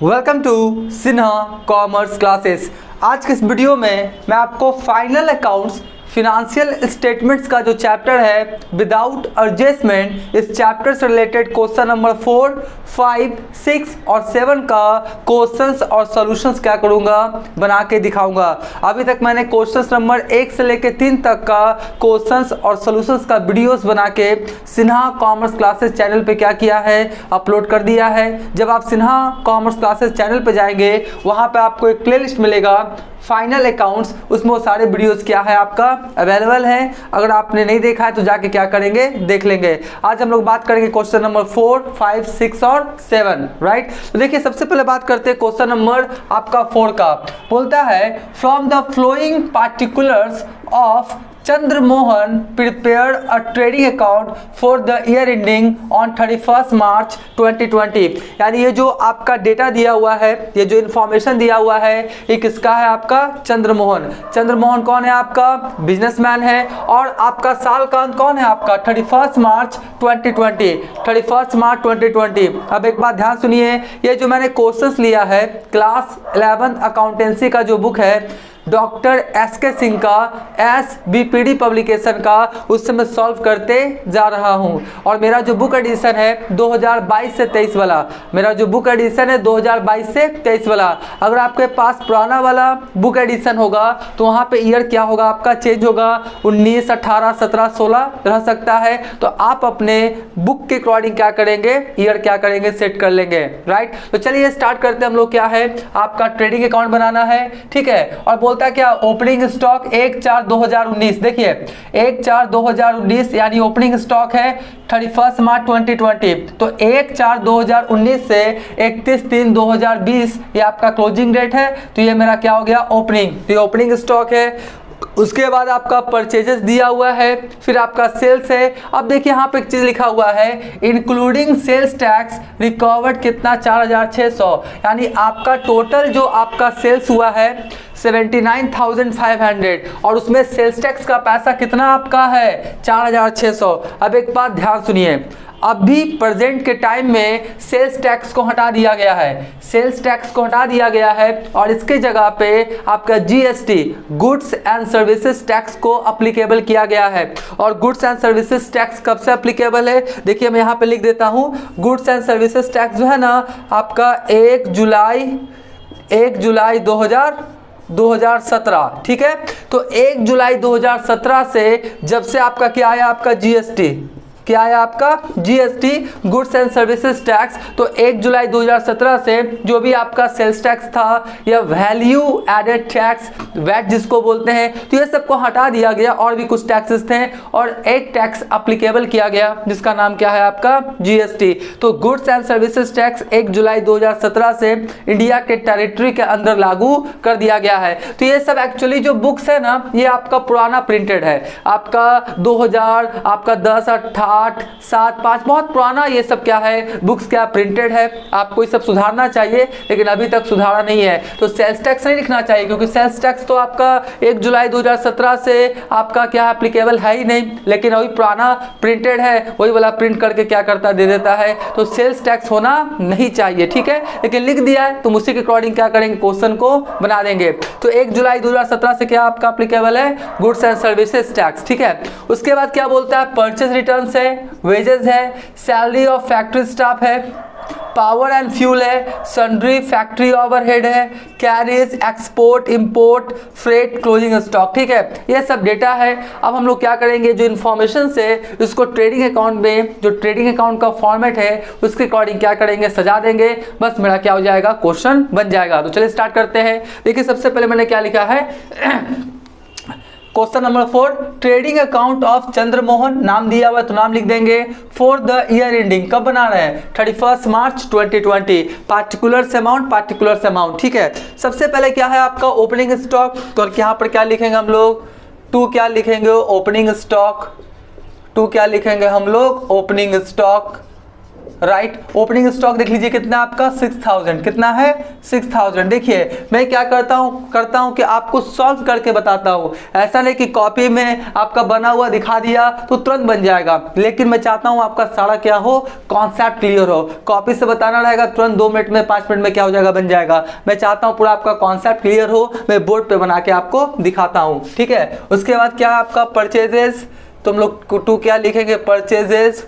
Welcome to Sinha commerce classes. आज के इस वीडियो में मैं आपको फाइनल अकाउंट्स फिनेंशियल स्टेटमेंट्स का जो चैप्टर है विदाउट एडजस्टमेंट, इस चैप्टर से रिलेटेड क्वेश्चन नंबर 4, 5, 6 और 7 का क्वेश्चंस और सॉल्यूशंस क्या करूंगा, बना के दिखाऊंगा। अभी तक मैंने क्वेश्चंस नंबर 1 से लेकर 3 तक का क्वेश्चंस और सॉल्यूशंस का वीडियोस बना के सिन्हा कॉमर्स क्लासेस चैनल पे क्या किया है, अपलोड कर दिया है। जब आप सिन्हा कॉमर्स क्लासेस चैनल पे जाएंगे वहाँ पे आपको एक प्लेलिस्ट मिलेगा फाइनल अकाउंट्स, उसमें वो सारे वीडियोस क्या है आपका अवेलेबल है। अगर आपने नहीं देखा है तो जाके क्या करेंगे, देख लेंगे। आज हम लोग बात करेंगे क्वेश्चन नंबर 4, 5, 6 और 7, राइट। तो देखिए सबसे पहले बात करते हैं क्वेश्चन नंबर आपका 4 का। बोलता है from the flowing particulars of Chandramohan prepared a trading account for the year ending on 31 मार्च 2020। यानी ये जो आपका डेटा दिया हुआ है, ये जो इन्फॉर्मेशन दिया हुआ है, ये किसका है? आपका चंद्रमोहन। चंद्रमोहन कौन है? आपका बिजनेसमैन है। और आपका साल का अंत कौन है? आपका 31 मार्च 2020। 31 मार्च 2020। अब एक बात ध्यान सुनिए, ये जो मैंने क्वेश्चंस लिया है क्लास 11 अकाउंटेंसी का जो बुक है डॉक्टर एस.के. सिंह का SBPD पब्लिकेशन का, उससे मैं सॉल्व करते जा रहा हूं। और मेरा जो बुक एडिशन है 2022 से 23 वाला, मेरा जो बुक एडिशन है 2022 से 23 वाला। अगर आपके पास पुराना वाला बुक एडिशन होगा तो वहां पे ईयर क्या होगा? आपका चेंज होगा, 19, 18, 17, 16 रह सकता है। तो आप अपने बुक के अकॉर्डिंग क्या करेंगे, ईयर क्या करेंगे, सेट कर लेंगे, राइट। तो चलिए स्टार्ट करते हैं हम लोग। क्या है? आपका ट्रेडिंग अकाउंट बनाना है, ठीक है। और क्या ओपनिंग स्टॉक 1/4/2019। देखिए 1/4/2019 यानी ओपनिंग स्टॉक है 31 मार्च 2020। तो 1/4/2019 से 31/3/2020 ये आपका क्लोजिंग डेट है। तो ये मेरा क्या हो गया? ओपनिंग। तो ये ओपनिंग स्टॉक है। उसके बाद आपका परचेजेस दिया हुआ है, फिर आपका सेल्स है। अब देखिए यहाँ पे एक चीज लिखा हुआ है इंक्लूडिंग सेल्स टैक्स रिकवर्ड कितना? 4600। यानी आपका टोटल जो आपका सेल्स हुआ है 79,500 और उसमें सेल्स टैक्स का पैसा कितना आपका है? 4600। अब एक बात ध्यान सुनिए, अभी प्रेजेंट के टाइम में सेल्स टैक्स को हटा दिया गया है, सेल्स टैक्स को हटा दिया गया है और इसके जगह पे आपका GST goods and services tax को अप्लीकेबल किया गया है। और गुड्स एंड सर्विसेज टैक्स कब से अप्लीकेबल है? देखिए मैं यहाँ पे लिख देता हूँ, गुड्स एंड सर्विसेज टैक्स जो है ना आपका 1 जुलाई 2017, ठीक है। तो 1 जुलाई 2017 से जब से आपका क्या आया? आपका GST क्या है? आपका GST goods and services tax. तो 1 जुलाई 2017 से जो भी आपका सेल्स टैक्स था या वैल्यू एडेड टैक्स, वैट जिसको बोलते हैं, तो ये सबको हटा दिया गया। और भी कुछ टैक्सेस थे और एक टैक्स अप्लीकेबल किया गया जिसका नाम क्या है? आपका GST। तो गुड्स एंड सर्विसेज टैक्स 1 जुलाई 2017 से इंडिया के टेरिटरी के अंदर लागू कर दिया गया है। तो ये सब एक्चुअली जो बुक्स है ना, ये आपका पुराना प्रिंटेड है, आपका 2000, आपका 10, 8, 7, 5 बहुत पुराना ये सब क्या है बुक्स क्या प्रिंटेड है। आपको ये सब सुधारना चाहिए लेकिन अभी तक सुधारा नहीं है। तो सेल्स टैक्स नहीं लिखना चाहिए क्योंकि सेल्स टैक्स तो आपका 1 जुलाई 2017 से आपका क्या एप्लीकेबल है ही नहीं, लेकिन अभी पुराना प्रिंटेड है, वही वाला प्रिंट करके क्या करता दे देता है। तो सेल्स टैक्स होना नहीं चाहिए, ठीक है। लेकिन लिख दिया है तो उसी के अकॉर्डिंग क्या करेंगे, क्वेश्चन को बना देंगे। तो 1 जुलाई 2017 से क्या आपका एप्लीकेबल है? गुड्स एंड सर्विसेज टैक्स, ठीक है। उसके बाद क्या बोलता है? परचेज रिटर्न है, वेजेस है, सैलरी ऑफ फैक्ट्री स्टाफ है, पावर एंड फ्यूल है, सन्ड्री फैक्ट्री ओवरहेड है, carriage, export, import, freight, closing stock, ठीक है। ये सब डेटा है। अब हम लोग क्या करेंगे, जो इन्फॉर्मेशन से इसको ट्रेडिंग अकाउंट में, जो ट्रेडिंग अकाउंट का फॉर्मेट है उसके अकॉर्डिंग क्या करेंगे, सजा देंगे। बस मेरा क्या हो जाएगा, क्वेश्चन बन जाएगा। तो चलिए स्टार्ट करते हैं। देखिए सबसे पहले मैंने क्या लिखा है question number 4, trading account of Chandramohan, नाम दिया हुआ तो नाम लिख देंगे। फॉर द ईयर एंडिंग, कब बना रहे हैं? 31 मार्च 2020। पार्टिकुलर्स अमाउंट, ठीक है। सबसे पहले क्या है आपका ओपनिंग स्टॉक, तो यहाँ पर क्या लिखेंगे हम लोग? 2 क्या लिखेंगे? Opening stock. 2 क्या लिखेंगे हम लोग? Opening stock. Right. Opening stock देख लीजिए कितना आपका 6000, कितना है 6000। देखिए मैं क्या करता हूँ कि आपको सॉल्व करके बताता हूँ। ऐसा नहीं कि कॉपी में आपका बना हुआ दिखा दिया तो तुरंत बन जाएगा, लेकिन मैं चाहता हूँ आपका सारा क्या हो, कॉन्सेप्ट क्लियर हो। कॉपी से बताना रहेगा तुरंत 2 मिनट में 5 मिनट में क्या हो जाएगा, बन जाएगा। मैं चाहता हूँ पूरा आपका कॉन्सेप्ट क्लियर हो, मैं बोर्ड पे बना के आपको दिखाता हूँ, ठीक है। उसके बाद क्या आपका परचेजेस, तुम लोग टू क्या लिखेंगे, परचेजेस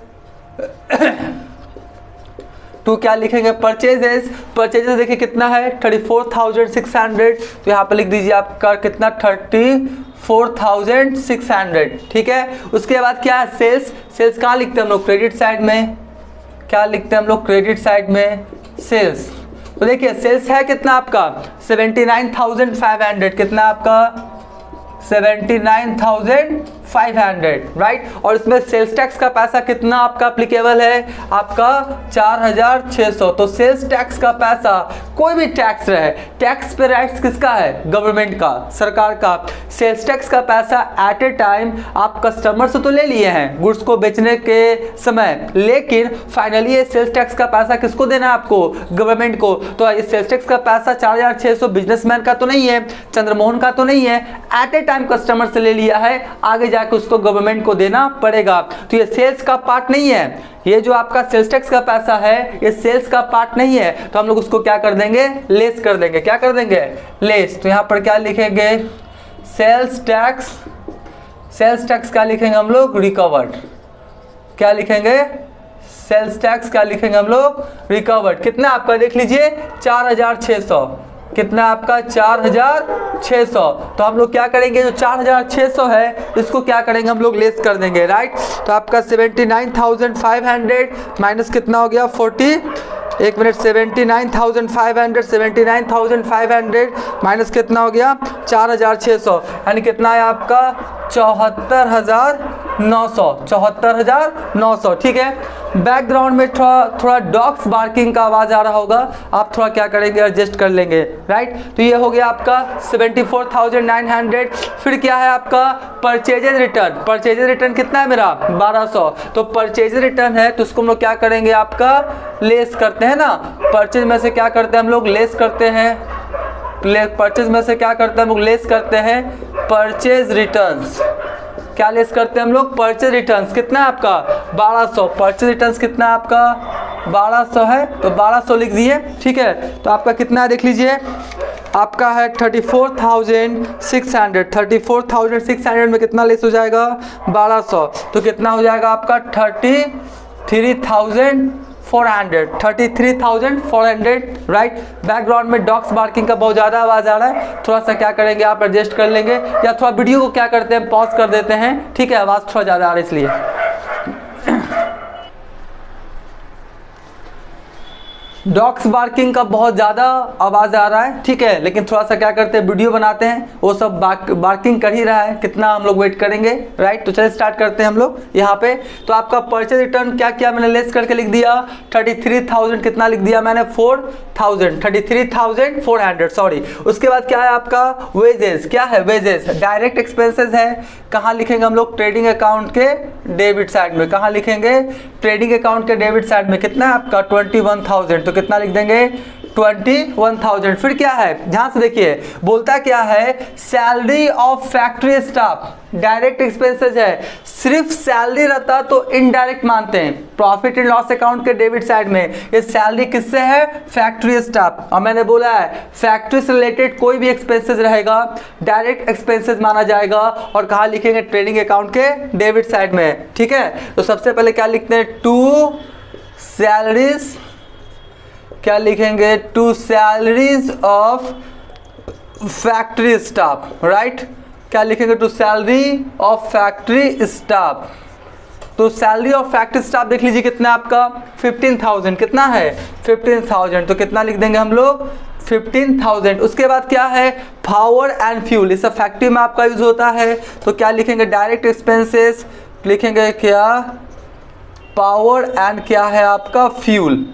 टू क्या लिखेंगे, परचेजेस। परचेजेस देखिए कितना है 34,600, तो यहाँ पे लिख दीजिए आपका कितना 34,600, ठीक है। उसके बाद क्या है सेल्स। सेल्स कहाँ लिखते हैं हम लोग, क्रेडिट साइड में। क्या लिखते हैं हम लोग, क्रेडिट साइड में सेल्स। तो देखिए सेल्स है कितना आपका 79,500, कितना आपका 79,500, राइट। और इसमें सेल्स टैक्स का पैसा कितना आपका अप्लीकेबल है, आपका 4,600। तो सेल्स टैक्स का पैसा, कोई भी टैक्स रहे, टैक्स पे राइट्स किसका है, गवर्नमेंट का, सरकार का। सेल्स टैक्स का पैसा एट ए टाइम आप कस्टमर से तो ले लिए हैं गुड्स को बेचने के समय, लेकिन फाइनली ये सेल्स टैक्स का पैसा किसको देना है, आपको, गवर्नमेंट को। तो ये सेल्स टैक्स का पैसा 4,600 बिजनेसमैन का तो नहीं है, चंद्रमोहन का तो नहीं है, एट ए टाइम कस्टमर से ले लिया है, आगे जाके उसको गवर्नमेंट को देना पड़ेगा। तो ये सेल्स का पार्ट नहीं है, ये जो आपका सेल्स टैक्स का पैसा है ये सेल्स का पार्ट नहीं है। तो हम लोग उसको क्या कर देंगे, लेस कर देंगे। क्या कर देंगे, लेस। तो यहाँ पर क्या लिखेंगे, सेल्स टैक्स। सेल्स टैक्स क्या लिखेंगे हम लोग, रिकवर्ड। क्या लिखेंगे, सेल्स टैक्स क्या लिखेंगे हम लोग, रिकवर्ड। कितना आपका देख लीजिए 4,600, कितना आपका 4,600। तो हम लोग क्या करेंगे, जो 4,600 है इसको क्या करेंगे हम लोग, लेस कर देंगे, राइट। तो आपका 79,500 माइनस कितना हो गया 40, एक मिनट, 79,500 माइनस कितना हो गया 4,600, यानी कितना है आपका 74,900, ठीक है। बैकग्राउंड में थोड़ा डॉग्स बार्किंग का आवाज आ रहा होगा, आप थोड़ा क्या करेंगे, एडजस्ट कर लेंगे, राइट। तो ये हो गया आपका 74,900। फिर क्या है आपका परचेजेज रिटर्न। परचेजेज रिटर्न कितना है मेरा 1,200। तो परचेज रिटर्न है तो उसको हम लोग क्या करेंगे, आपका लेस करते हैं ना। परचेज में से क्या करते हैं हम लोग, लेस करते हैं। परचेज में से क्या करते हैं हम लोग, लेस करते हैं परचेज रिटर्न्स। क्या लेस करते हैं हम लोग, परचेज रिटर्न्स। कितना है आपका 1,200। परचेज रिटर्न्स कितना है आपका 1,200 है, तो 1,200 लिख दिए, ठीक है। तो आपका कितना है देख लीजिए, आपका है 34,600। 34,600 में कितना लेस हो जाएगा 1,200, तो कितना हो जाएगा आपका 33,400, राइट। बैकग्राउंड में डॉग्स बार्किंग का बहुत ज़्यादा आवाज़ आ रहा है, थोड़ा सा क्या करेंगे आप एडजस्ट कर लेंगे, या थोड़ा वीडियो को क्या करते हैं पॉज कर देते हैं, ठीक है। आवाज़ थोड़ा ज़्यादा आ रहा है इसलिए। डॉग्स बार्किंग का बहुत ज़्यादा आवाज़ आ रहा है, ठीक है, लेकिन थोड़ा सा क्या करते हैं वीडियो बनाते हैं, वो सब बार्किंग कर ही रहा है, कितना हम लोग वेट करेंगे, राइट। तो चलिए स्टार्ट करते हैं हम लोग यहाँ पे। तो आपका परचेज रिटर्न क्या किया मैंने, लेस करके लिख दिया 33,000, कितना लिख दिया मैंने 4,000, 33,400, सॉरी। उसके बाद क्या है आपका वेजेस। क्या है वेजेस, डायरेक्ट एक्सपेंसेस है। कहाँ लिखेंगे हम लोग, ट्रेडिंग अकाउंट के डेबिट साइड में। कहाँ लिखेंगे, ट्रेडिंग अकाउंट के डेबिट साइड में। कितना है आपका 21,000, तो कितना लिख देंगे 21,000। फिर क्या है, ध्यान से देखिए, बोलता क्या है, salary of factory staff. Direct expenses है, सिर्फ सैलरी रहता तो इनडायरेक्ट मानते हैं। प्रॉफिट एंड लॉस अकाउंट के डेबिट साइड में ये सैलरी किससे है, फैक्ट्री स्टाफ। और मैंने बोला है फैक्ट्री से रिलेटेड कोई भी एक्सपेंसेस रहेगा डायरेक्ट एक्सपेंसेस माना जाएगा। और कहाँ लिखेंगे, ट्रेडिंग अकाउंट के डेबिट साइड में, ठीक है। तो सबसे पहले क्या लिखते हैं, टू सैलरीज। क्या लिखेंगे, to salaries of factory staff, right. क्या लिखेंगे, to salary of factory staff. तो सैलरी ऑफ फैक्ट्री स्टाफ देख लीजिए कितना आपका 15,000, कितना है 15,000, तो कितना लिख देंगे हम लोग 15,000। उसके बाद क्या है, पावर एंड फ्यूल, इस फैक्ट्री में आपका यूज होता है। तो क्या लिखेंगे, डायरेक्ट एक्सपेंसेस लिखेंगे क्या, पावर एंड क्या है आपका फ्यूल,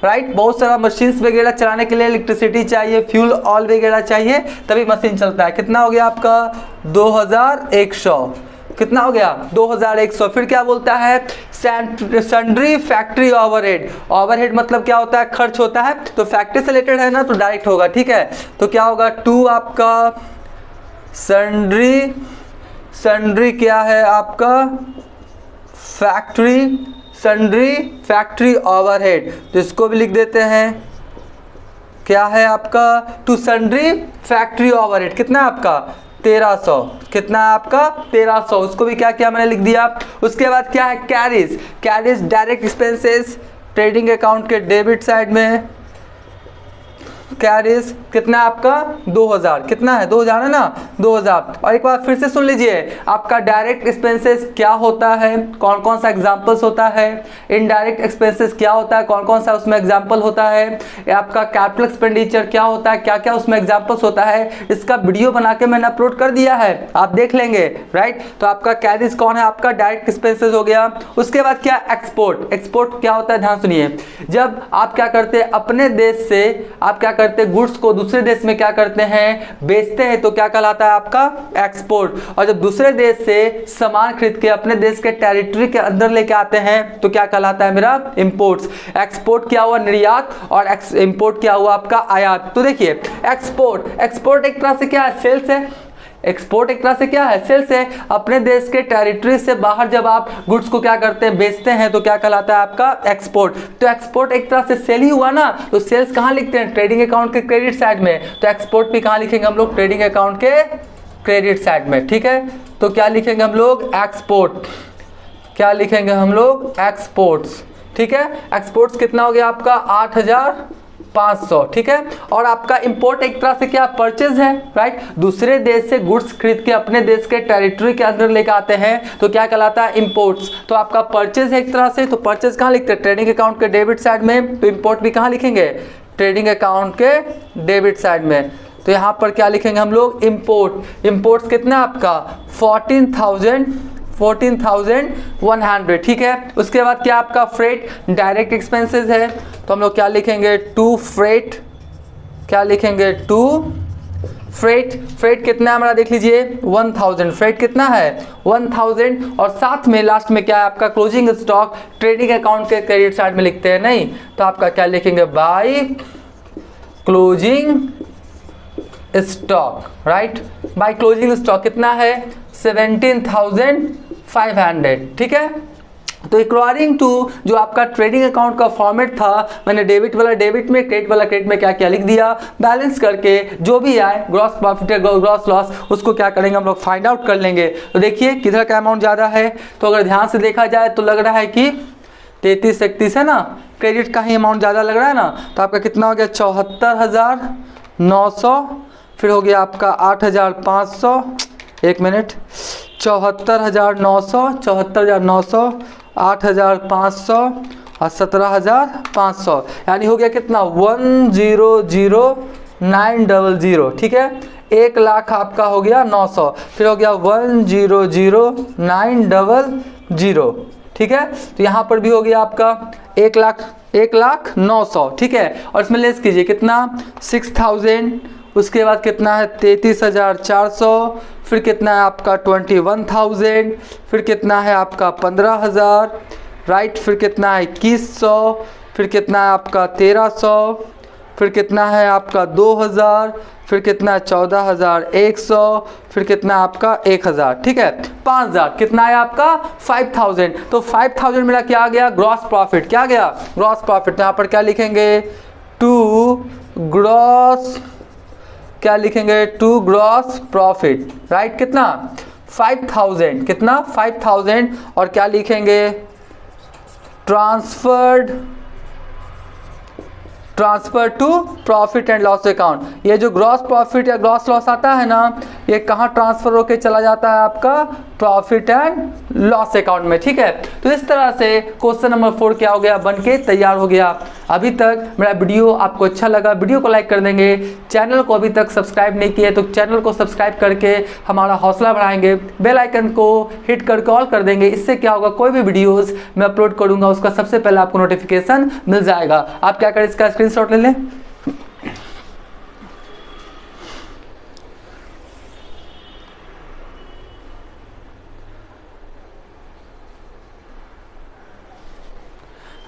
राइट। बहुत सारा मशीन्स वगैरह चलाने के लिए इलेक्ट्रिसिटी चाहिए, फ्यूल ऑयल वगैरह चाहिए, तभी मशीन चलता है। कितना हो गया आपका 2,100, कितना हो गया 2100। फिर क्या बोलता है सन्ड्री फैक्ट्री ओवरहेड, ओवरहेड मतलब क्या होता है खर्च होता है, तो फैक्ट्री से रिलेटेड है ना तो डायरेक्ट होगा, ठीक है। तो क्या होगा 2 आपका सन्ड्री, सन्ड्री क्या है आपका फैक्ट्री, सन्ड्री फैक्ट्री ओवरहेड, तो इसको भी लिख देते हैं क्या है आपका टू सन्ड्री फैक्ट्री ओवरहेड, कितना है आपका 1300, कितना है आपका 1300, उसको भी क्या किया मैंने लिख दिया। उसके बाद क्या है carries, carries direct expenses trading account के डेबिट साइड में, कैरीज कितना है आपका 2000, कितना है 2000 है ना 2000। और एक बार फिर से सुन लीजिए आपका डायरेक्ट एक्सपेंसेस क्या होता है, कौन कौन सा एग्जांपल्स होता है, इनडायरेक्ट एक्सपेंसेस क्या होता है, कौन कौन सा उसमें एग्जांपल होता है, आपका कैपिटल एक्सपेंडिचर क्या होता है, क्या क्या उसमें एग्जांपल्स होता है, इसका वीडियो बना के मैंने अपलोड कर दिया है, आप देख लेंगे, राइट। तो आपका कैरीज कौन है आपका डायरेक्ट एक्सपेंसेस हो गया। उसके बाद क्या एक्सपोर्ट, एक्सपोर्ट क्या होता है ध्यान सुनिए, जब आप क्या करते हैं अपने देश से आप क्या करते हैं गुड्स को दूसरे देश में क्या करते हैं बेचते हैं, तो क्या कहलाता है आपका एक्सपोर्ट। और जब दूसरे देश से सामान खरीद के अपने देश के टेरिटरी के अंदर लेके आते हैं तो क्या कहलाता है मेरा इंपोर्ट्स। एक्सपोर्ट क्या हुआ निर्यात और इंपोर्ट क्या हुआ आपका आयात। तो देखिए एक्सपोर्ट, एक्सपोर्ट एक तरह से क्या है सेल्स है, एक्सपोर्ट एक तरह से क्या है सेल्स है, अपने देश के टेरिटरी से बाहर जब आप गुड्स को क्या करते हैं बेचते हैं तो क्या कहलाता है आपका एक्सपोर्ट। तो एक्सपोर्ट एक तरह से सेल ही हुआ ना, तो सेल्स कहाँ लिखते हैं ट्रेडिंग अकाउंट के क्रेडिट साइड में, तो एक्सपोर्ट भी कहाँ लिखेंगे हम लोग ट्रेडिंग अकाउंट के क्रेडिट साइड में, ठीक है। तो क्या लिखेंगे हम लोग एक्सपोर्ट, क्या लिखेंगे हम लोग एक्सपोर्ट्स, ठीक है। एक्सपोर्ट्स कितना हो गया आपका 8500, ठीक है। और आपका इंपोर्ट एक तरह से क्या परचेज है, राइट, दूसरे देश से गुड्स खरीद के अपने देश के टेरिटरी के अंदर लेकर आते हैं तो क्या कहलाता है इंपोर्ट्स। तो आपका परचेज है एक तरह से, तो परचेज कहाँ लिखते हैं ट्रेडिंग अकाउंट के डेबिट साइड में, तो इंपोर्ट भी कहाँ लिखेंगे ट्रेडिंग अकाउंट के डेबिट साइड में। तो यहाँ पर क्या लिखेंगे हम लोग इंपोर्ट, इंपोर्ट्स कितना आपका 14,100, ठीक है। उसके बाद क्या आपका फ्रेट डायरेक्ट एक्सपेंसेस है, तो हम लोग क्या लिखेंगे टू फ्रेट, क्या लिखेंगे टू फ्रेट, फ्रेट कितना है हमारा देख लीजिए 1000, फ्रेट कितना है 1000। और साथ में लास्ट में क्या है आपका क्लोजिंग स्टॉक ट्रेडिंग अकाउंट के क्रेडिट साइड में लिखते हैं नहीं, तो आपका क्या लिखेंगे by closing stock, right, by closing stock कितना है 17,500, ठीक है। तो अकॉर्डिंग टू जो आपका ट्रेडिंग अकाउंट का फॉर्मेट था मैंने डेबिट वाला डेबिट में क्रेडिट वाला क्रेडिट में क्या क्या लिख दिया, बैलेंस करके जो भी आए ग्रॉस प्रॉफिट या ग्रॉस लॉस उसको क्या करेंगे हम लोग फाइंड आउट कर लेंगे। तो देखिए किधर का अमाउंट ज़्यादा है, तो अगर ध्यान से देखा जाए तो लग रहा है कि 3331 है ना, क्रेडिट का ही अमाउंट ज़्यादा लग रहा है ना, तो आपका कितना हो गया 74,900, फिर हो गया आपका 8,500, एक मिनट 74,900, 74,900, 8,500 और 17,500, यानी हो गया कितना 1,00,900, ठीक है। 1,00,000 आपका हो गया 900, फिर हो गया 1,00,900, ठीक है। तो यहाँ पर भी हो गया आपका 1,00,900, ठीक है। और इसमें लेस कीजिए कितना 6,000, उसके बाद कितना है 33,400, फिर कितना है आपका 21,000, फिर कितना है आपका 15,000, राइट, फिर कितना है 2100, फिर कितना है आपका 1300, फिर कितना है आपका 2,000, फिर कितना है 14,100, फिर कितना है आपका 1,000, ठीक है। 5,000 कितना है आपका 5,000, तो 5,000 मेरा क्या आ गया ग्रॉस प्रॉफिट, क्या गया ग्रॉस प्रॉफिट। तो यहाँ पर क्या लिखेंगे टू ग्रॉस, क्या लिखेंगे टू ग्रॉस प्रॉफिट, राइट, कितना 5,000, कितना 5,000। और क्या लिखेंगे transfer to profit and loss account. ये जो ग्रॉस प्रॉफिट या ग्रॉस लॉस आता है ना, ये कहाँ ट्रांसफर होके चला जाता है आपका प्रॉफिट एंड लॉस अकाउंट में, ठीक है। तो इस तरह से क्वेश्चन नंबर 4 क्या हो गया बन के तैयार हो गया। अभी तक मेरा वीडियो आपको अच्छा लगा, वीडियो को लाइक कर देंगे, चैनल को अभी तक सब्सक्राइब नहीं किया तो चैनल को सब्सक्राइब करके हमारा हौसला बढ़ाएंगे, बेल आइकन को हिट करके ऑल कर देंगे। इससे क्या होगा कोई भी वीडियोस मैं अपलोड करूंगा उसका सबसे पहले आपको नोटिफिकेशन मिल जाएगा। आप क्या करें इसका स्क्रीनशॉट ले लें।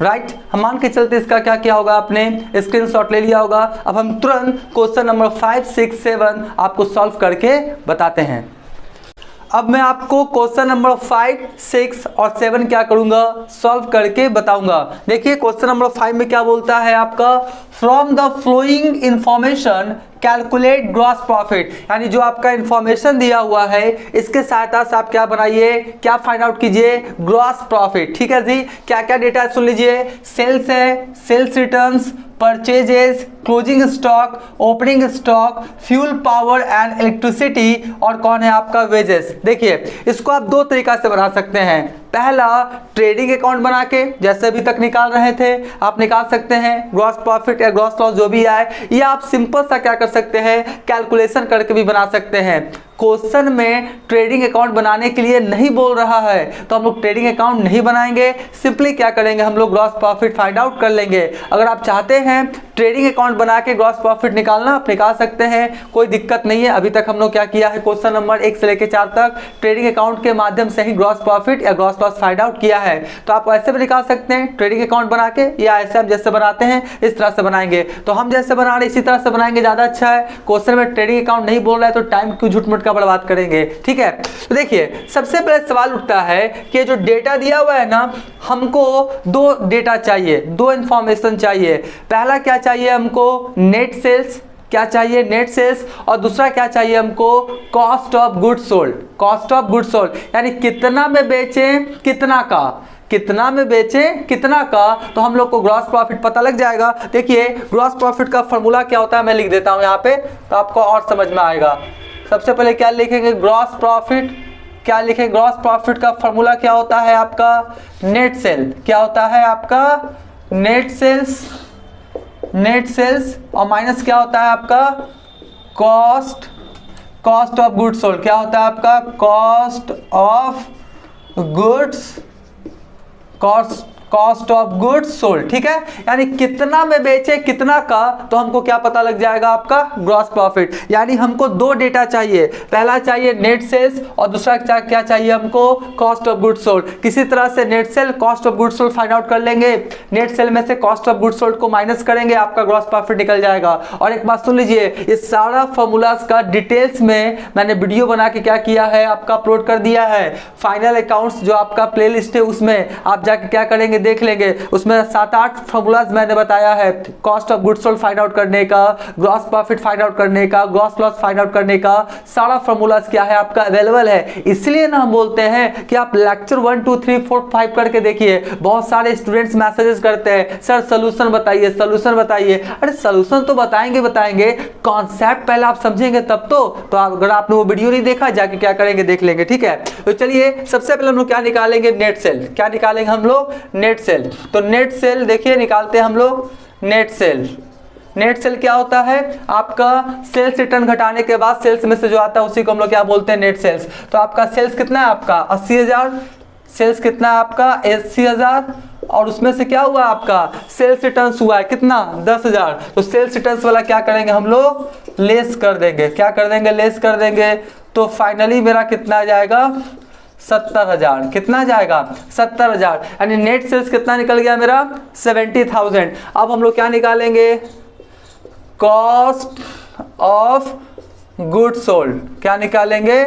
राइट। हम मान के चलते इसका क्या किया होगा, आपने स्क्रीनशॉट ले लिया होगा। अब हम तुरंत क्वेश्चन नंबर 5, 6, 7 आपको सॉल्व करके बताते हैं। अब मैं आपको क्वेश्चन नंबर 5, 6 और 7 क्या करूंगा, सॉल्व करके बताऊंगा। देखिए क्वेश्चन नंबर 5 में क्या बोलता है आपका, from the flowing information calculate gross profit, यानी जो आपका इंफॉर्मेशन दिया हुआ है इसके सहायता से आप क्या बनाइए, क्या फाइंड आउट कीजिए, ग्रॉस प्रॉफिट। ठीक है जी, क्या क्या डेटा है सुन लीजिए, सेल्स है, sales returns, purchases, closing stock, opening stock, fuel power and electricity, और कौन है आपका वेजेस। देखिए इसको आप दो तरीका से बना सकते हैं। पहला ट्रेडिंग अकाउंट बना के जैसे अभी तक निकाल रहे थे आप निकाल सकते हैं ग्रॉस प्रॉफिट या ग्रॉस लॉस जो भी आए, या आप सिंपल सा क्या कर सकते हैं, कैलकुलेशन करके भी बना सकते हैं। क्वेश्चन में ट्रेडिंग अकाउंट बनाने के लिए नहीं बोल रहा है तो हम लोग ट्रेडिंग अकाउंट नहीं बनाएंगे, सिंपली क्या करेंगे हम लोग ग्रॉस प्रॉफिट फाइंड आउट कर लेंगे। अगर आप चाहते हैं ट्रेडिंग अकाउंट बना के ग्रॉस प्रॉफिट निकालना, आप निकाल सकते हैं, कोई दिक्कत नहीं है। अभी तक हम लोग क्या किया है, क्वेश्चन नंबर 1 से लेकर 4 तक ट्रेडिंग अकाउंट के माध्यम से ही ग्रॉस प्रॉफिट या ग्रॉस लॉस फाइंड आउट किया है। तो आप ऐसे भी निकाल सकते हैं ट्रेडिंग अकाउंट बना के, या ऐसे हम जैसे बनाते हैं इस तरह से बनाएंगे। तो हम जैसे बना रहे इसी तरह से बनाएंगे, ज्यादा अच्छा है। क्वेश्चन में ट्रेडिंग अकाउंट नहीं बोल रहा है तो टाइम क्यों झूठ मूठ का बर्बाद करेंगे। ठीक है, तो देखिए सबसे पहले सवाल उठता है कि जो डेटा दिया हुआ है ना, हमको दो डेटा चाहिए, दो इंफॉर्मेशन चाहिए। पहला क्या चाहिए हमको, नेट सेल्स, क्या चाहिए, नेट सेल्स, और दूसरा क्या चाहिए हमको, cost of goods sold. Cost of goods sold यानी कितना में बेचें कितना का, कितना में बेचें कितना का, तो हम लोग को ग्रॉस प्रॉफिट पता लग जाएगा। देखिए ग्रॉस प्रॉफिट का फॉर्मूला क्या होता है, मैं लिख देता हूं यहाँ पे तो आपको और समझ में आएगा। सबसे पहले क्या लिखेंगे, ग्रॉस प्रॉफिट, क्या लिखेंगे, ग्रॉस प्रॉफिट का फॉर्मूला क्या होता है आपका, नेट सेल, क्या होता है आपका, नेट सेल्स, नेट सेल्स, और माइनस क्या होता है आपका, cost, cost of goods sold, क्या होता है आपका, cost of goods, cost of goods sold. ठीक है, यानी कितना में बेचे कितना का, तो हमको क्या पता लग जाएगा आपका, ग्रॉस प्रॉफिट। यानी हमको दो डेटा चाहिए, पहला चाहिए नेट सेल्स और दूसरा क्या चाहिए हमको, कॉस्ट ऑफ गुड्स सोल्ड। किसी तरह से net cell cost of goods sold find out कर लेंगे, नेट सेल में से कॉस्ट ऑफ गुड्स सोल्ड को माइनस करेंगे, आपका ग्रॉस प्रॉफिट निकल जाएगा। और एक बात सुन लीजिए, इस सारा फॉर्मूलाज का डिटेल्स में मैंने वीडियो बना के क्या किया है, आपका अपलोड कर दिया है। फाइनल अकाउंट्स जो आपका प्लेलिस्ट है उसमें आप जाके क्या करेंगे, देख लेंगे, उसमें 7-8 फॉर्मूलाज मैंने बताया है, cost of goods sold find out करने का, ग्रॉस प्रॉफिट फाइंड आउट करने का, ग्रॉस लॉस फाइंड आउट करने का, सारा फॉर्मूलाज क्या है आपका अवेलेबल है। इसलिए ना हम बोलते हैं कि आप लेक्चर 1, 2, 3, 4, 5 करके देखिए। बहुत सारे स्टूडेंट्स मैसेजेस करते हैं, सर सोल्यूशन बताइए, सोल्यूशन बताइए। अरे सोल्यूशन तो बताएंगे, कॉन्सेप्ट पहले आप समझेंगे तब तो अगर आपने वो वीडियो नहीं देखा जाके क्या करेंगे, देख लेंगे। ठीक है, तो चलिए सबसे पहले हम लोग क्या निकालेंगे, नेट सेल। क्या निकालेंगे हम लोग, नेट सेल। तो नेट सेल देखिए निकालते हैं हम लोग, नेट सेल। नेट सेल क्या होता है आपका, सेल्स रिटर्न घटाने के बाद सेल्स में से जो आता है उसी को हम लोग क्या बोलते हैं, नेट सेल्स। तो आपका सेल्स कितना है आपका 80,000, सेल्स कितना है आपका 80,000, और उसमें से क्या हुआ आपका सेल्स रिटर्न्स हुआ है कितना 10,000। तो सेल्स रिटर्न्स वाला क्या करेंगे हम लोग, लेस कर देंगे, क्या कर देंगे, लेस कर देंगे। तो फाइनली मेरा कितना आ जाएगा 70,000, कितना जाएगा 70,000, यानी नेट सेल्स कितना निकल गया मेरा 70,000। अब हम लोग क्या निकालेंगे, कॉस्ट ऑफ गुड्स सोल्ड, क्या निकालेंगे,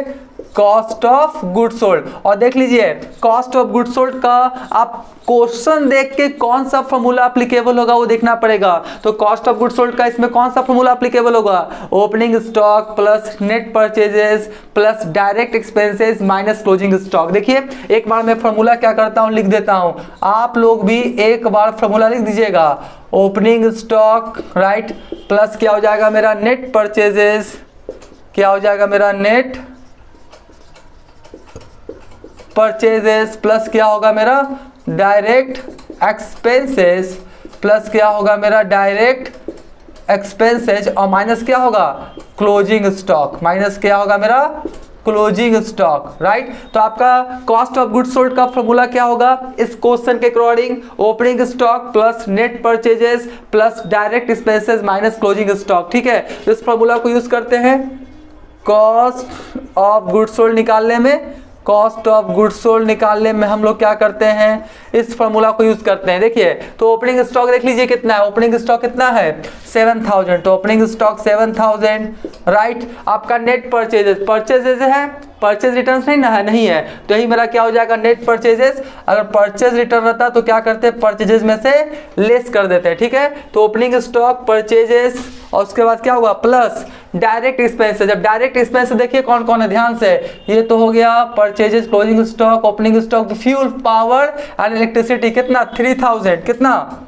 कॉस्ट ऑफ गुड्स सोल्ड। और देख लीजिए कॉस्ट ऑफ गुड्स सोल्ड का आप क्वेश्चन देख के कौन सा फॉर्मूला एप्लीकेबल होगा वो देखना पड़ेगा। तो कॉस्ट ऑफ गुड्स सोल्ड का इसमें कौन सा फॉर्मूला एप्लीकेबल होगा, opening stock plus net purchases plus direct expenses minus closing stock. देखिए एक बार मैं फॉर्मूला क्या करता हूं, लिख देता हूं, आप लोग भी एक बार फॉर्मूला लिख दीजिएगा। ओपनिंग स्टॉक राइट प्लस क्या हो जाएगा मेरा नेट परचेजेस, क्या हो जाएगा मेरा नेट परचेजेस प्लस क्या होगा मेरा डायरेक्ट एक्सपेंसेस, प्लस क्या होगा मेरा डायरेक्ट एक्सपेंसेस, और माइनस क्या होगा क्लोजिंग स्टॉक, माइनस क्या होगा मेरा क्लोजिंग स्टॉक राइट। तो आपका कॉस्ट ऑफ गुड्स सोल्ड का फॉर्मूला क्या होगा इस क्वेश्चन के according, opening stock plus net purchases plus direct expenses minus closing stock. ठीक है, इस फॉर्मूला को यूज करते हैं कॉस्ट ऑफ गुड्स सोल्ड निकालने में, कॉस्ट ऑफ गुड्स सोल्ड निकालने में हम लोग क्या करते हैं, इस फॉर्मूला को यूज करते हैं। देखिए तो ओपनिंग स्टॉक देख लीजिए कितना है, ओपनिंग स्टॉक कितना है 7000, तो ओपनिंग स्टॉक 7000, राइट। आपका नेट परचेजेस है, परचेज रिटर्न नहीं ना है, नहीं है, तो यही मेरा क्या हो जाएगा नेट परचेजेस। अगर परचेज रिटर्न रहता तो क्या करते हैं, परचेजेस में से लेस कर देते हैं, ठीक है। तो ओपनिंग स्टॉक, परचेजेस और उसके बाद क्या होगा प्लस डायरेक्ट एक्सपेंसेस। जब डायरेक्ट एक्सपेंसेस देखिए कौन कौन है ध्यान से, ये तो हो गया purchases, closing stock, opening stock, fuel, power and electricity कितना 3000, कितना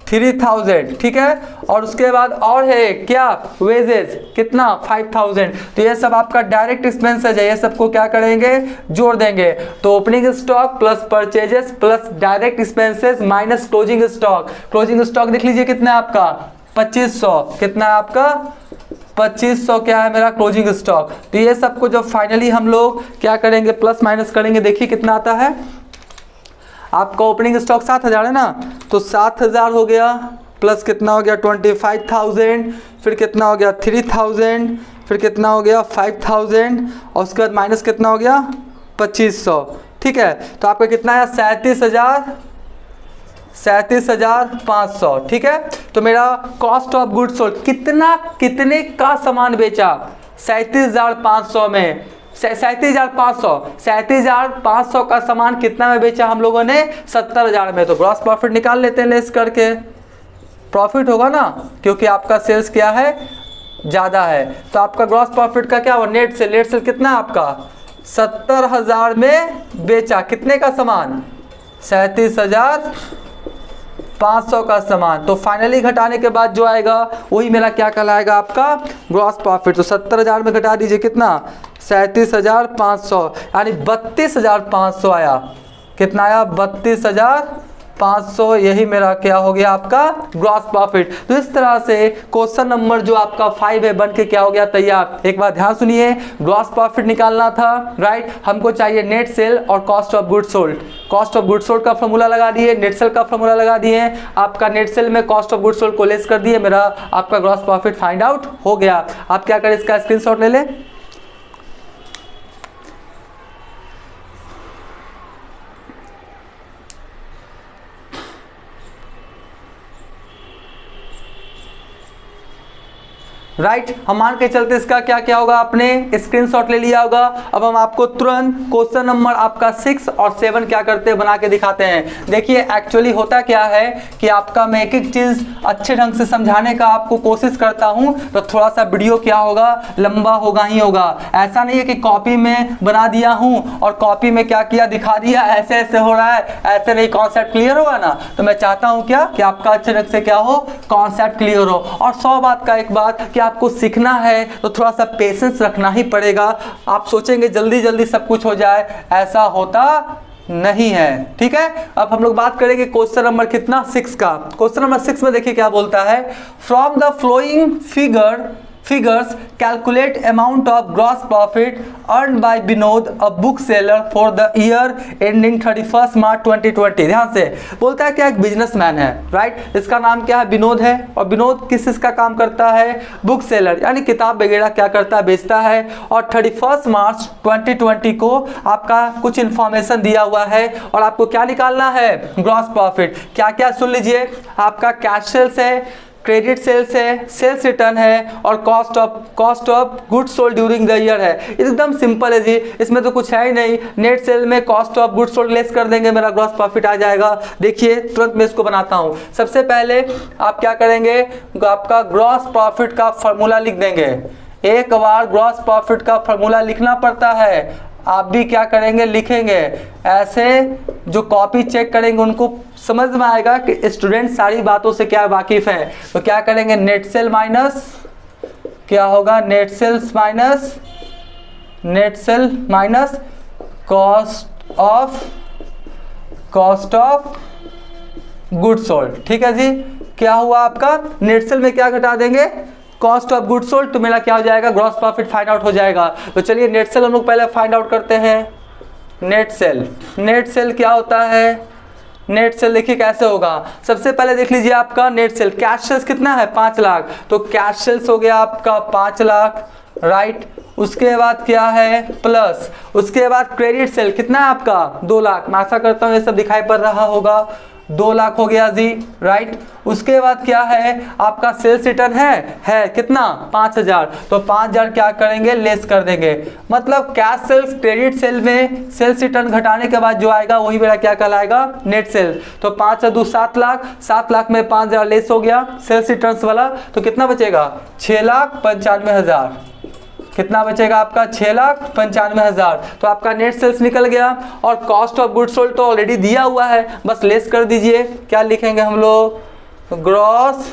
3000, ठीक है। और उसके बाद और है क्या वेजेस कितना 5000। तो ये सब आपका डायरेक्ट एक्सपेंसेस है, ये सबको क्या करेंगे जोड़ देंगे। तो opening stock plus purchases plus direct expenses minus closing stock. Closing stock देख लीजिए कितना है आपका 2500, कितना है आपका 2500 क्या है मेरा क्लोजिंग स्टॉक। तो ये सबको जब फाइनली हम लोग क्या करेंगे प्लस माइनस करेंगे, देखिए कितना आता है आपका ओपनिंग स्टॉक 7000 है ना, तो 7000 हो गया प्लस कितना हो गया 25000, फिर कितना हो गया 3000, फिर कितना हो गया 5000 और उसके बाद माइनस कितना हो गया 2500, ठीक है। तो आपका कितना है 37,500, ठीक है। तो मेरा कॉस्ट ऑफ गुड्स सोल्ड कितने का सामान बेचा 37,500 में, 37,500 का सामान कितना में बेचा हम लोगों ने 70,000 में। तो ग्रॉस प्रॉफिट निकाल लेते हैं लेस करके, प्रॉफिट होगा ना क्योंकि आपका सेल्स क्या है ज़्यादा है। तो आपका ग्रॉस प्रॉफिट का क्या हुआ नेट सेल कितना आपका 70,000 में बेचा, कितने का सामान 37,500 का सामान। तो फाइनली घटाने के बाद जो आएगा वही मेरा क्या कहलाएगा आपका ग्रॉस प्रॉफिट। तो 70,000 में घटा दीजिए कितना 37,500 यानी 32,500 आया, कितना आया 32,500, यही मेरा क्या हो गया आपका ग्रॉस प्रॉफिट। तो इस तरह से क्वेश्चन नंबर जो आपका 5 है बन के क्या हो गया तैयार। एक बार ध्यान सुनिए, ग्रॉस प्रॉफिट निकालना था, राइट। हमको चाहिए नेट सेल और cost of goods sold. Cost of goods sold का फॉर्मूला लगा दिए, नेट सेल का फॉर्मूला लगा दिए, आपका नेट सेल में कॉस्ट ऑफ गुड्स सोल्ड को लेस कर दिए, मेरा आपका ग्रॉस प्रॉफिट फाइंड आउट हो गया। आप क्या करें इसका स्क्रीनशॉट ले लें। राइट, हम मान के चलते इसका क्या क्या होगा, आपने स्क्रीनशॉट ले लिया होगा। अब हम आपको तुरंत क्वेश्चन नंबर आपका 6 और 7 क्या करते हैं बना के दिखाते हैं। देखिए एक्चुअली होता क्या है कि आपका मैं एक एक चीज अच्छे ढंग से समझाने का आपको कोशिश करता हूं, तो थोड़ा सा वीडियो क्या होगा लंबा होगा ही होगा। ऐसा नहीं है कि कॉपी में बना दिया हूं और कॉपी में क्या किया दिखा दिया ऐसे ऐसे हो रहा है, ऐसे नहीं, कॉन्सेप्ट क्लियर होगा ना। तो मैं चाहता हूं क्या कि आपका अच्छे ढंग से क्या हो कॉन्सेप्ट क्लियर हो। और 100 बात का एक बात कि आपको सीखना है तो थोड़ा सा पेशेंस रखना ही पड़ेगा। आप सोचेंगे जल्दी जल्दी सब कुछ हो जाए, ऐसा होता नहीं है, ठीक है। अब हम लोग बात करेंगे क्वेश्चन नंबर कितना 6 का। क्वेश्चन नंबर 6 में देखिए क्या बोलता है, from the flowing figures calculate amount of gross profit earned by Vinod, a bookseller, for the year ending 31st March 2020। ध्यान से बोलता है क्या एक बिजनेसमैन है, राइट। इसका नाम क्या है विनोद है, और विनोद किस चीज़ का काम करता है बुक सेलर, यानी किताब वगैरह क्या करता है बेचता है। और 31 मार्च 2020 को आपका कुछ इंफॉर्मेशन दिया हुआ है और आपको क्या निकालना है ग्रॉस प्रॉफिट। क्या क्या सुन लीजिए, आपका कैश सेल्स है, क्रेडिट सेल्स है, सेल्स रिटर्न है और cost of goods sold during the year है। एकदम सिंपल है जी, इसमें तो कुछ है ही नहीं। नेट सेल में cost of goods sold less कर देंगे, मेरा ग्रॉस प्रॉफिट आ जाएगा। देखिए तुरंत मैं इसको बनाता हूँ। सबसे पहले आप क्या करेंगे, आपका ग्रॉस प्रॉफिट का फॉर्मूला लिख देंगे। एक बार ग्रॉस प्रॉफिट का फॉर्मूला लिखना पड़ता है, आप भी क्या करेंगे लिखेंगे। ऐसे जो कॉपी चेक करेंगे उनको समझ में आएगा कि स्टूडेंट सारी बातों से क्या वाकिफ है। तो क्या करेंगे नेट सेल माइनस क्या होगा, net cell minus cost of goods sold, ठीक है जी। क्या हुआ आपका नेट सेल में क्या घटा देंगे कॉस्ट ऑफ गुड्स सोल्ड, तो मेरा क्या हो जाएगा ग्रॉस प्रॉफिट फाइंड आउट हो जाएगा। तो चलिए नेट सेल हम लोग पहले फाइंड आउट करते हैं। नेट सेल क्या होता है, नेट सेल देखिए कैसे होगा। सबसे पहले देख लीजिए आपका नेट सेल, कैश सेल्स कितना है 5 लाख, तो कैश सेल्स हो गया आपका 5 लाख, राइट। उसके बाद क्या है प्लस, उसके बाद क्रेडिट सेल कितना है आपका 2 लाख, मैं आशा करता हूँ ये सब दिखाई पड़ रहा होगा, 2 लाख हो गया जी, राइट। उसके बाद क्या है आपका सेल्स रिटर्न है कितना 5000, तो 5000 क्या करेंगे लेस कर देंगे, मतलब कैश सेल्स क्रेडिट सेल में सेल्स रिटर्न घटाने के बाद जो आएगा वही मेरा क्या कहलाएगा नेट सेल्स। तो 5 और 2 7 लाख, 7 लाख में 5000 लेस हो गया सेल्स रिटर्न वाला, तो कितना बचेगा 6,95,000, कितना बचेगा आपका 6,95,000, तो आपका नेट सेल्स निकल गया। और कॉस्ट ऑफ गुड्स सोल्ड तो ऑलरेडी दिया हुआ है, बस लेस कर दीजिए, क्या लिखेंगे हम लोग ग्रॉस,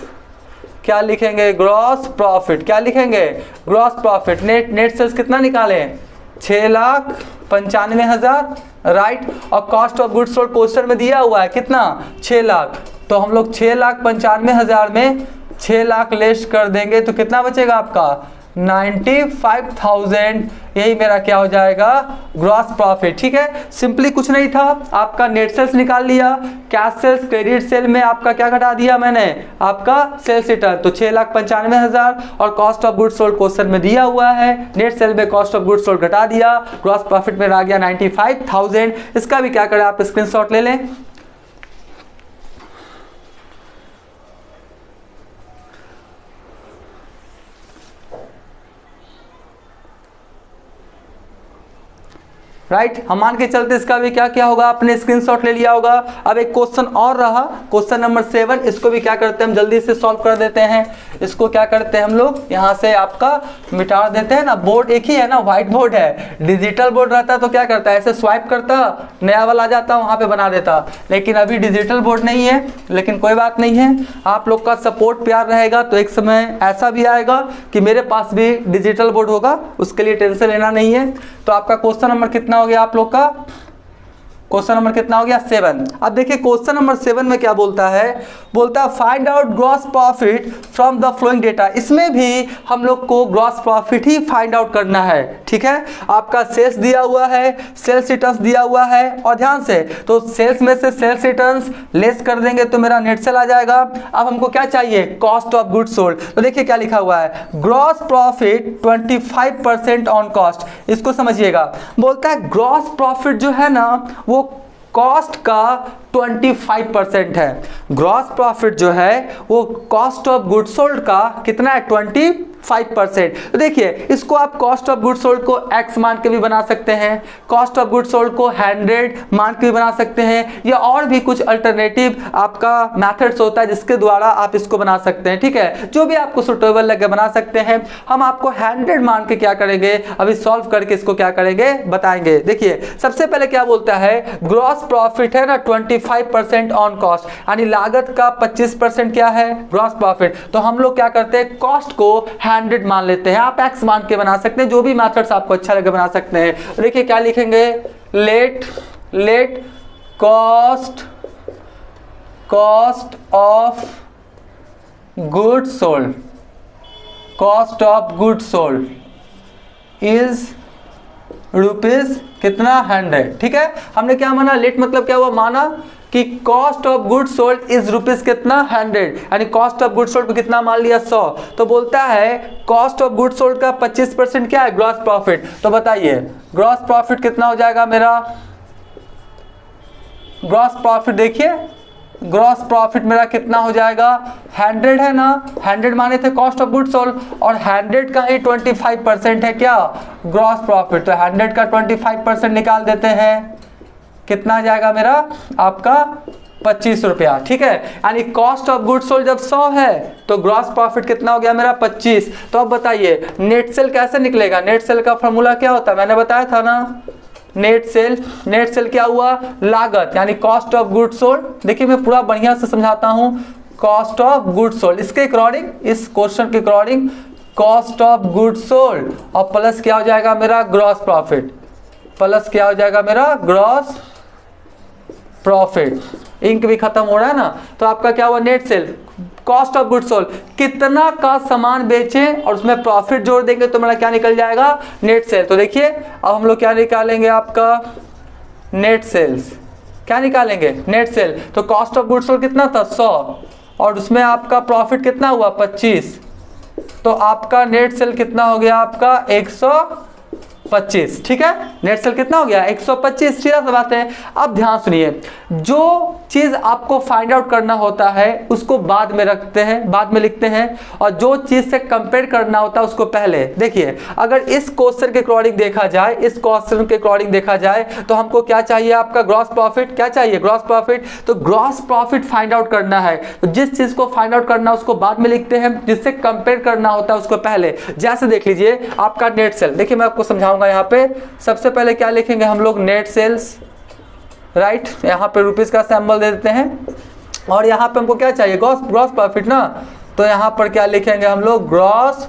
क्या लिखेंगे ग्रॉस प्रॉफिट, क्या लिखेंगे ग्रॉस प्रॉफिट। नेट सेल्स कितना निकालें 6,95,000, राइट। और cost of goods sold question में दिया हुआ है कितना 6 लाख, तो हम लोग 6,95,000 में 6 लाख लेस कर देंगे, तो कितना बचेगा आपका 95,000, यही मेरा क्या हो जाएगा ग्रॉस प्रॉफिट। ठीक है, सिंपली कुछ नहीं था, आपका नेट सेल्स निकाल लिया, कैश सेल्स क्रेडिट सेल में आपका क्या घटा दिया मैंने आपका सेल्स रिटर्न, तो 6,95,000 और cost of goods sold question में दिया हुआ है, नेट सेल में कॉस्ट ऑफ गुड्स सोल्ड घटा दिया, ग्रॉस प्रॉफिट में आ गया 95,000। इसका भी क्या करें आप स्क्रीनशॉट ले लें। राइट, हम मान के चलते इसका भी क्या क्या होगा आपने स्क्रीनशॉट ले लिया होगा। अब एक क्वेश्चन और रहा, क्वेश्चन नंबर 7, इसको भी क्या करते हैं हम जल्दी से सॉल्व कर देते हैं। इसको क्या करते हैं हम लोग यहाँ से आपका मिटा देते हैं ना, बोर्ड एक ही है ना, व्हाइट बोर्ड है, डिजिटल बोर्ड रहता तो क्या करता है ऐसे स्वाइप करता, नया वाला आ जाता वहाँ पे बना देता, लेकिन अभी डिजिटल बोर्ड नहीं है, लेकिन कोई बात नहीं है, आप लोग का सपोर्ट प्यार रहेगा तो एक समय ऐसा भी आएगा कि मेरे पास भी डिजिटल बोर्ड होगा, उसके लिए टेंशन लेना नहीं है। तो आपका क्वेश्चन नंबर कितना हो गया आप लोग का, क्वेश्चन नंबर कितना हो गया 7। अब देखिए क्वेश्चन नंबर 7 में क्या बोलता है, बोलता है find out gross profit from the flowing data. इसमें भी हम लोग को ग्रॉस प्रॉफिट ही फाइंड आउट करना है। ठीक है, आपका सेल्स दिया हुआ है, सेल्स रिटर्न्स दिया हुआ है, और ध्यान से तो सेल्स में से सेल्स रिटर्न्स लेस कर देंगे तो मेरा नेट सेल आ जाएगा। अब हमको क्या चाहिए कॉस्ट ऑफ गुड्स सोल्ड, तो देखिए क्या लिखा हुआ है ग्रॉस प्रॉफिट 25% ऑन कॉस्ट। इसको समझिएगा, बोलता है ग्रॉस प्रॉफिट जो है ना वो कॉस्ट का 25% है, ग्रॉस प्रॉफिट जो है वो कॉस्ट ऑफ गुड्स सोल्ड का कितना है 25%। तो देखिए इसको आप कॉस्ट ऑफ गुड्स सोल्ड को x मान के भी बना सकते हैं, कॉस्ट ऑफ गुड्स सोल्ड को 100 मान के भी बना सकते हैं, या और भी कुछ अल्टरनेटिव आपका मेथड्स होता है जिसके द्वारा आप इसको बना सकते हैं। ठीक है, जो भी आपको सुटेबल लगे बना सकते हैं। हम आपको 100 मान के क्या करेंगे अभी सॉल्व करके इसको क्या करेंगे बताएंगे। देखिए सबसे पहले क्या बोलता है ग्रॉस प्रॉफिट है ना 25% ऑन कॉस्ट, यानी लागत का 25% क्या है ग्रॉस प्रॉफिट। तो हम लोग क्या करते हैं कॉस्ट को 100 मान लेते हैं, आप x मान के बना सकते हैं, जो भी मेथड्स आपको अच्छा लगे बना सकते हैं। देखिए क्या लिखेंगे let cost of goods sold, cost of goods sold is rupees कितना 100। ठीक है, हमने क्या माना लेट मतलब क्या हुआ माना कि cost of goods sold is rupees कितना 100, यानी कॉस्ट ऑफ गुड्स सोल्ड को कितना मान लिया 100। तो बोलता है कॉस्ट ऑफ गुड्स सोल्ड का 25% क्या है ग्रॉस प्रॉफिट। तो बताइए ग्रॉस प्रॉफिट कितना हो जाएगा मेरा, ग्रॉस प्रॉफिट देखिए ग्रॉस प्रॉफिट मेरा कितना हो जाएगा 100 है ना, 100 माने थे कॉस्ट ऑफ गुड्स सोल्ड, और 100 का ही 25% है क्या ग्रॉस प्रॉफिट। तो 100 का 25% निकाल देते हैं, कितना आ जाएगा मेरा आपका 25 रुपया। ठीक है, यानी कॉस्ट ऑफ गुड्स सोल्ड जब 100 है तो ग्रॉस प्रॉफिट कितना हो गया मेरा 25। तो अब बताइए नेट सेल कैसे निकलेगा, नेट सेल का फॉर्मूला क्या होता है मैंने बताया था ना, नेट सेल क्या हुआ लागत यानी कॉस्ट ऑफ गुड्स सोल्ड। देखिए मैं पूरा बढ़िया से समझाता हूं, कॉस्ट ऑफ गुड्स सोल्ड इसके अकॉर्डिंग, इस क्वेश्चन के according cost of goods sold और प्लस क्या हो जाएगा मेरा ग्रॉस प्रॉफिट, प्लस क्या हो जाएगा मेरा ग्रॉस प्रॉफिट। इंक भी खत्म हो रहा है ना, तो आपका क्या हुआ net cell cost of goods sold, कितना का सामान बेचें और उसमें प्रॉफिट जोड़ देंगे तो मेरा क्या निकल जाएगा नेट सेल। तो देखिए अब हम लोग क्या निकालेंगे आपका नेट सेल्स, क्या निकालेंगे नेट सेल। तो कॉस्ट ऑफ गुड्स सोल्ड कितना था 100 और उसमें आपका प्रॉफिट कितना हुआ 25, तो आपका नेट सेल कितना हो गया आपका 125, ठीक है। नेट सेल कितना हो गया 125, सीधा सा बात है। अब ध्यान सुनिए, जो चीज आपको फाइंड आउट करना होता है उसको बाद में रखते हैं, बाद में लिखते हैं, और जो चीज से कंपेयर करना होता है उसको पहले। देखिए अगर इस क्वेश्चन के अकॉर्डिंग देखा जाए, इस क्वेश्चन के अकॉर्डिंग देखा जाए तो हमको क्या चाहिए, आपका ग्रॉस प्रॉफिट। क्या चाहिए, ग्रॉस प्रॉफिट। तो ग्रॉस प्रॉफिट फाइंड आउट करना है, तो जिस चीज को फाइंड आउट करना है उसको बाद में लिखते हैं, जिससे कंपेयर करना होता है उसको पहले। जैसे देख लीजिए आपका नेट सेल, देखिए मैं आपको समझाऊंगा। यहाँ पे सबसे पहले क्या लिखेंगे हम लोग, नेट सेल्स, राइट। यहाँ पे रुपीस का सिंबल दे देते हैं, और यहाँ पे हमको क्या चाहिए, ग्रॉस प्रॉफिट ना, तो यहाँ पर क्या लिखेंगे हम लोग, ग्रॉस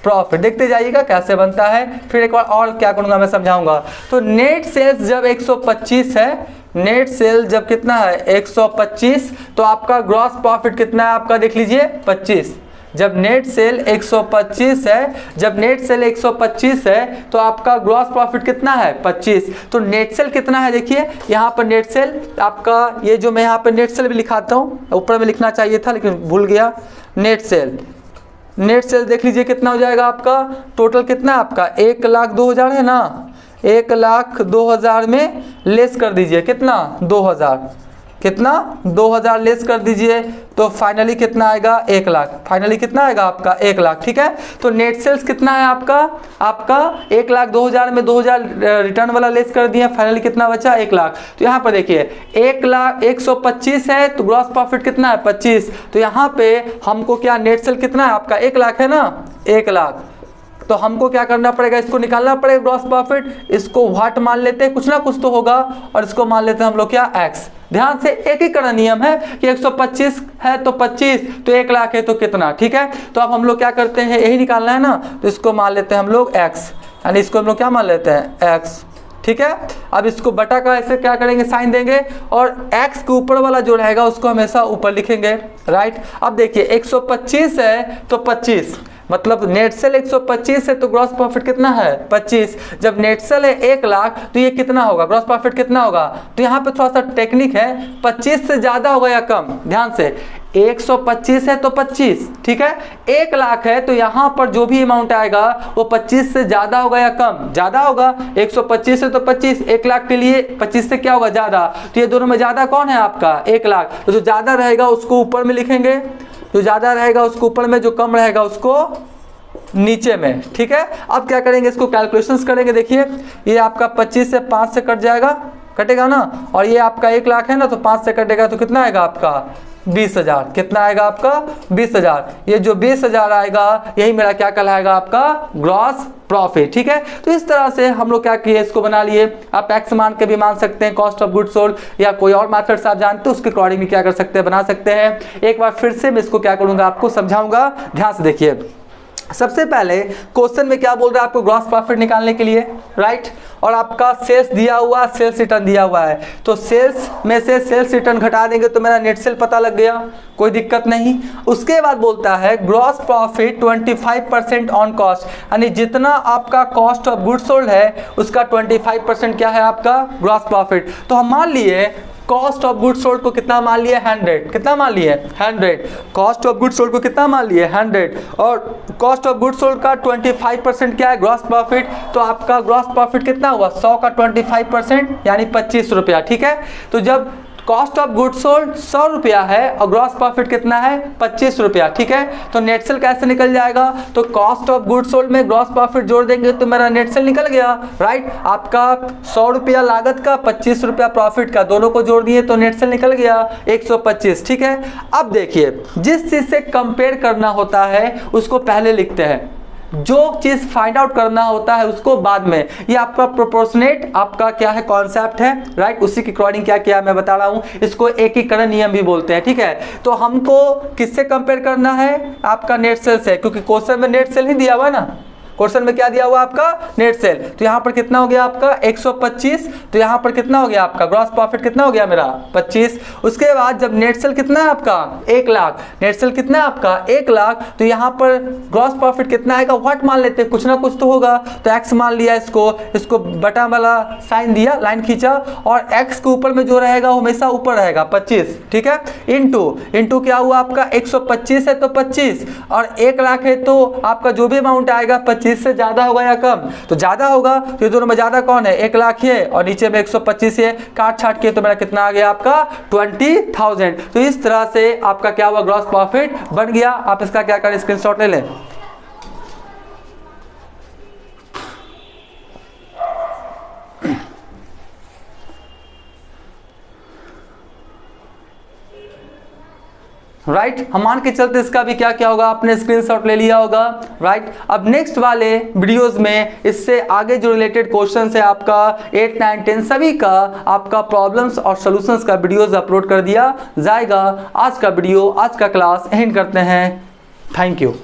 प्रॉफिट। देखते जाइएगा कैसे बनता है, फिर एक बार और क्या करूँगा मैं समझाऊंगा। तो नेट सेल्स जब 125 है, नेट सेल जब कितना है 125, तो आपका ग्रॉस प्रॉफिट कितना है आपका, देख लीजिए 25। जब नेट सेल 125 है, जब नेट सेल 125 है तो आपका ग्रॉस प्रॉफिट कितना है 25। तो नेट सेल कितना है, देखिए यहाँ पर नेट सेल आपका, ये जो मैं यहाँ पर नेट सेल भी लिखाता हूँ, ऊपर में लिखना चाहिए था लेकिन भूल गया। नेट सेल, नेट सेल देख लीजिए कितना हो जाएगा आपका, टोटल कितना है आपका 1,02,000 है ना, 1,02,000 में लेस कर दीजिए कितना 2,000, कितना 2,000 लेस कर दीजिए, तो फाइनली कितना आएगा 1 लाख। फाइनली कितना आएगा आपका 1 लाख, ठीक है। तो नेट सेल्स कितना है आपका 1,02,000 में 2,000 रिटर्न वाला लेस कर दिया, फाइनली कितना बचा 1 लाख। तो यहाँ पर देखिए 1,125 है, तो ग्रॉस प्रॉफिट कितना है 25। तो यहाँ पे हमको क्या नेट सेल कितना है आपका 1 लाख है ना, 1 लाख। तो हमको क्या करना पड़ेगा, इसको निकालना पड़ेगा ग्रॉस प्रॉफिट, इसको व्हाट मान लेते हैं, कुछ ना कुछ तो होगा, और इसको मान लेते हैं हम लोग क्या एक्स। ध्यान से एकीकरण नियम है कि 125 है तो 25, तो 1 लाख है तो कितना, ठीक है। तो अब हम लोग क्या करते हैं, यही निकालना है ना, तो इसको मान लेते हैं हम लोग एक्स, यानी इसको हम लोग क्या मान लेते हैं एक्स, ठीक है। अब इसको बटा का ऐसे क्या करेंगे, साइन देंगे, और x के ऊपर वाला जो रहेगा उसको हमेशा ऊपर लिखेंगे, राइट। अब देखिए 125 है तो 25, मतलब नेट सेल 125 है तो ग्रॉस प्रॉफिट कितना है 25। जब नेट सेल है 1 लाख तो ये कितना होगा, ग्रॉस प्रॉफिट कितना होगा। तो यहाँ पे थोड़ा सा टेक्निक है, 25 से ज़्यादा होगा या कम, ध्यान से 125 है तो 25, ठीक है। 1 लाख है तो यहाँ पर जो भी अमाउंट आएगा वो 25 से ज़्यादा होगा या कम, ज़्यादा होगा। 125 है तो 25, 1 लाख के लिए 25 से क्या होगा ज़्यादा, तो ये दोनों में ज़्यादा कौन है आपका 1 लाख। तो जो ज़्यादा रहेगा उसको ऊपर में लिखेंगे, जो ज़्यादा रहेगा उसको ऊपर में, जो कम रहेगा उसको नीचे में, ठीक है। अब क्या करेंगे, इसको कैलकुलेशंस करेंगे। देखिए ये आपका 25 से 5 से कट जाएगा, कटेगा ना, और ये आपका 1 लाख है ना, तो 5 से कटेगा तो कितना आएगा आपका 20,000। कितना आएगा आपका 20,000। ये जो 20,000 आएगा यही मेरा क्या कहलाएगा आपका ग्रॉस प्रॉफिट, ठीक है। तो इस तरह से हम लोग क्या किए, इसको बना लिए। आप एक्स मान के भी मान सकते हैं, कॉस्ट ऑफ गुड सोल्ड, या कोई और मेथड्स आप जानते हैं उसके अकॉर्डिंग भी क्या कर सकते हैं, बना सकते हैं। एक बार फिर से मैं इसको क्या करूंगा आपको समझाऊंगा, ध्यान से देखिए। सबसे पहले क्वेश्चन में क्या बोल रहा है, आपको ग्रॉस प्रॉफिट निकालने के लिए, राइट। और आपका सेल्स दिया हुआ, सेल्स रिटर्न दिया हुआ है, तो सेल्स में से सेल्स रिटर्न घटा देंगे तो मेरा नेट सेल पता लग गया, कोई दिक्कत नहीं। उसके बाद बोलता है ग्रॉस प्रॉफिट 25% ऑन कॉस्ट, यानी जितना आपका कॉस्ट ऑफ गुड सोल्ड है उसका 25% क्या है आपका ग्रॉस प्रॉफिट। तो हम मान लिए कॉस्ट ऑफ गुड सोल्ड को कितना मान लिए 100, कितना मान लिए 100। कॉस्ट ऑफ गुड सोल्ड को कितना मान लिए 100, और कॉस्ट ऑफ गुड सोल्ड का 25% क्या है ग्रॉस प्रॉफिट। तो आपका ग्रॉस प्रॉफिट कितना हुआ 100 का 25% यानी 25 रुपया, ठीक है। तो जब कॉस्ट ऑफ गुड सोल्ड 100 रुपया है और ग्रॉस प्रॉफिट कितना है 25 रुपया, ठीक है। तो नेट सेल कैसे निकल जाएगा, तो कॉस्ट ऑफ गुड सोल्ड में ग्रॉस प्रॉफिट जोड़ देंगे तो मेरा नेट सेल निकल गया, राइट। आपका 100 रुपया लागत का 25 रुपया प्रॉफिट का, दोनों को जोड़ दिए तो नेट सेल निकल गया 125, ठीक है। अब देखिए जिस चीज से कंपेयर करना होता है उसको पहले लिखते हैं, जो चीज फाइंड आउट करना होता है उसको बाद में। ये आपका प्रोपोर्शनेट आपका क्या है कॉन्सेप्ट है, राइट। उसी के अकॉर्डिंग क्या किया मैं बता रहा हूं, इसको एकीकरण नियम भी बोलते हैं, ठीक है। तो हमको किससे कंपेयर करना है, आपका नेट सेल से, क्योंकि क्वेश्चन में नेट सेल ही दिया हुआ है ना, क्वेश्चन में क्या दिया हुआ आपका नेट सेल, तो यहाँ पर कितना हो गया आपका 125, तो यहाँ पर कितना हो गया आपका ग्रॉस प्रॉफिट कितना हो गया मेरा 25। उसके बाद जब नेट सेल कितना है आपका 1 लाख, नेट सेल कितना है आपका 1 लाख, तो यहाँ पर ग्रॉस प्रॉफिट कितना आएगा व्हाट मान लेते हैं, कुछ ना कुछ तो होगा, तो एक्स मान लिया, इसको बटा वाला साइन दिया, लाइन खींचा, और एक्स के ऊपर में जो रहेगा वो हमेशा ऊपर रहेगा 25, ठीक है, इनटू क्या हुआ आपका 125 है तो 25, और 1 लाख है तो आपका जो भी अमाउंट आएगा 25 से ज्यादा होगा या कम, तो ज्यादा होगा, तो ये दोनों में ज्यादा कौन है 1 लाख है और नीचे में 125 है, काट छाट के तो मेरा कितना आ गया आपका 20,000। तो इस तरह से आपका क्या हुआ ग्रॉस प्रॉफिट बन गया। आप इसका क्या करें स्क्रीनशॉट ले लें। राइट, हम मान के चलते इसका भी क्या क्या होगा, आपने स्क्रीनशॉट ले लिया होगा। राइट, अब नेक्स्ट वाले वीडियोस में इससे आगे जो रिलेटेड क्वेश्चन है आपका 8, 9, 10 सभी का आपका प्रॉब्लम्स और सॉल्यूशंस का वीडियोस अपलोड कर दिया जाएगा। आज का वीडियो, आज का क्लास एंड करते हैं। Thank you.